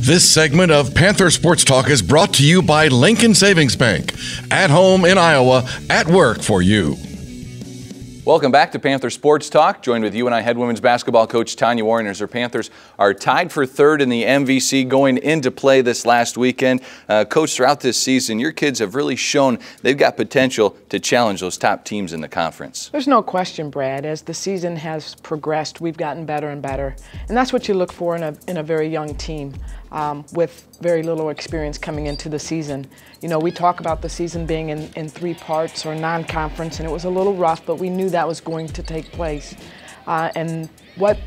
This segment of Panther Sports Talk is brought to you by Lincoln Savings Bank. At home in Iowa, at work for you. Welcome back to Panther Sports Talk. Joined with UNI head women's basketball coach Tanya Warren as her Panthers are tied for third in the MVC going into play this last weekend. Coach, throughout this season, your kids have really shown they've got potential to challenge those top teams in the conference. There's no question, Brad. As the season has progressed, we've gotten better and better. And that's what you look for in a very young team with very little experience coming into the season. You know, we talk about the season being in three parts or non-conference, and it was a little rough, but we knew that was going to take place. And what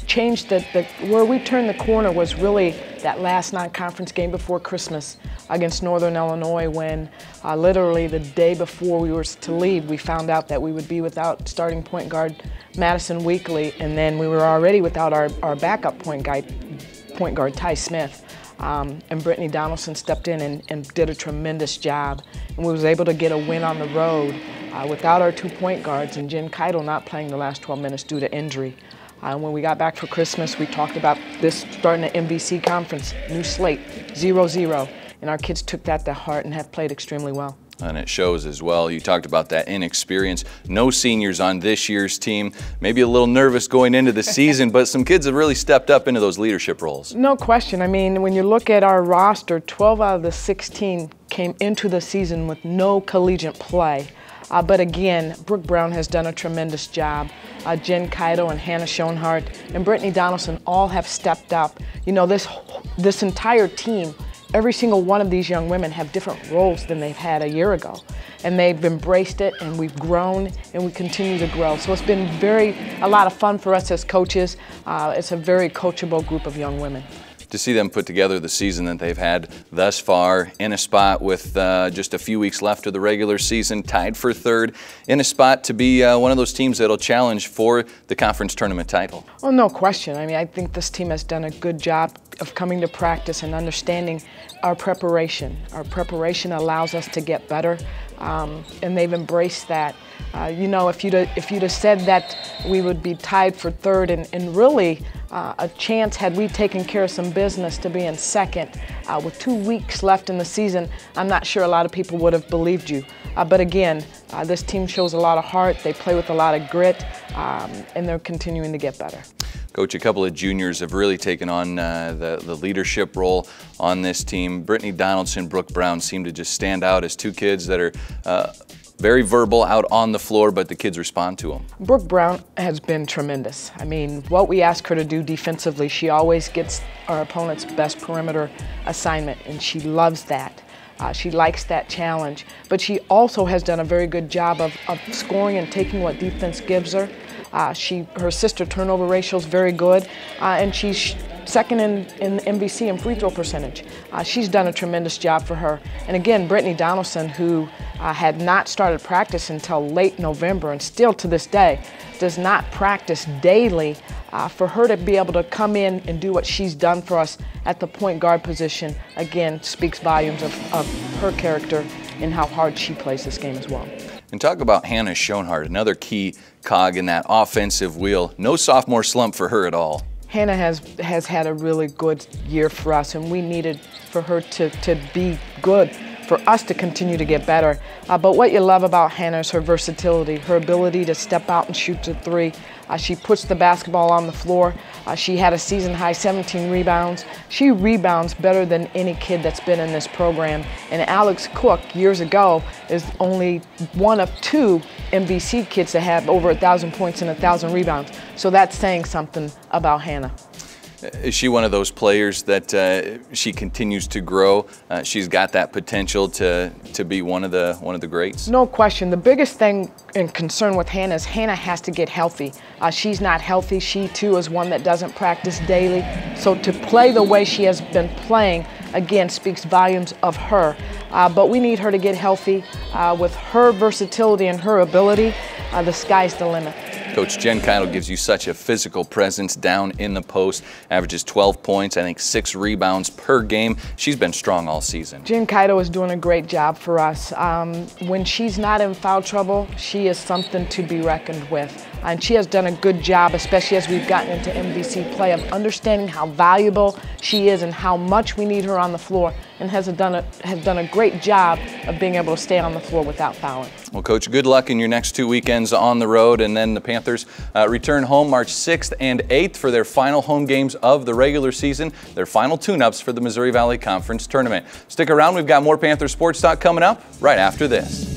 changed where we turned the corner was really that last non-conference game before Christmas against Northern Illinois, when literally the day before we were to leave, we found out that we would be without starting point guard Madison Weekly, and then we were already without our backup point guard Ty Smith. And Brittany Donaldson stepped in and did a tremendous job. And we was able to get a win on the road without our 2 point guards and Jen Keitel not playing the last 12 minutes due to injury. When we got back for Christmas, we talked about this starting the MVC conference, new slate, 0-0. And our kids took that to heart and have played extremely well. And it shows as well. You talked about that inexperience. No seniors on this year's team. Maybe a little nervous going into the season, but some kids have really stepped up into those leadership roles. No question. I mean, when you look at our roster, 12 out of the 16 came into the season with no collegiate play. But again, Brooke Brown has done a tremendous job. Jen Keitel and Hannah Schoenhardt and Brittany Donaldson all have stepped up. You know, this entire team, every single one of these young women have different roles than they've had a year ago. And they've embraced it, and we've grown, and we continue to grow. So it's been a lot of fun for us as coaches. It's a very coachable group of young women. To see them put together the season that they've had thus far, in a spot with just a few weeks left of the regular season, tied for third, in a spot to be one of those teams that'll challenge for the conference tournament title. Well, no question. I mean, I think this team has done a good job of coming to practice and understanding our preparation. Our preparation allows us to get better, and they've embraced that. You know, if you'd have said that we would be tied for third and really a chance had we taken care of some business to be in second with 2 weeks left in the season, I'm not sure a lot of people would have believed you. But again, this team shows a lot of heart, they play with a lot of grit, and they're continuing to get better. Coach, a couple of juniors have really taken on the leadership role on this team. Brittany Donaldson, Brooke Brown seem to just stand out as two kids that are very verbal out on the floor, but the kids respond to them. Brooke Brown has been tremendous. I mean, what we ask her to do defensively, she always gets our opponent's best perimeter assignment, and she loves that. She likes that challenge, but she also has done a very good job of scoring and taking what defense gives her. Her sister turnover ratio is very good, and she's second in MVC in free throw percentage. She's done a tremendous job for her. And again, Brittany Donaldson, who had not started practice until late November and still to this day does not practice daily, for her to be able to come in and do what she's done for us at the point guard position, again, speaks volumes of her character and how hard she plays this game as well. And talk about Hannah Schoenhardt, another key cog in that offensive wheel. No sophomore slump for her at all. Hannah has had a really good year for us, and we needed for her to be good, for us to continue to get better. But what you love about Hannah is her versatility, her ability to step out and shoot the three. She puts the basketball on the floor. She had a season-high 17 rebounds. She rebounds better than any kid that's been in this program. And Alex Cook, years ago, is only one of 2 MVC kids to have over 1,000 points and 1,000 rebounds. So that's saying something about Hannah. Is she one of those players that she continues to grow? She's got that potential to be one of the greats? No question. The biggest thing and concern with Hannah is Hannah has to get healthy. She's not healthy. She too is one that doesn't practice daily. So to play the way she has been playing, again, speaks volumes of her. But we need her to get healthy. With her versatility and her ability, the sky's the limit. Coach Jen Keitel gives you such a physical presence down in the post, averages 12 points, I think 6 rebounds per game. She's been strong all season. Jen Keitel is doing a great job for us. When she's not in foul trouble, she is something to be reckoned with. And she has done a good job, especially as we've gotten into MVC play, of understanding how valuable she is and how much we need her on the floor, and has done a great job of being able to stay on the floor without fouling. Well, Coach, good luck in your next 2 weekends on the road, and then the Panthers return home March 6th and 8th for their final home games of the regular season, their final tune-ups for the Missouri Valley Conference Tournament. Stick around, we've got more Panther Sports Talk coming up right after this.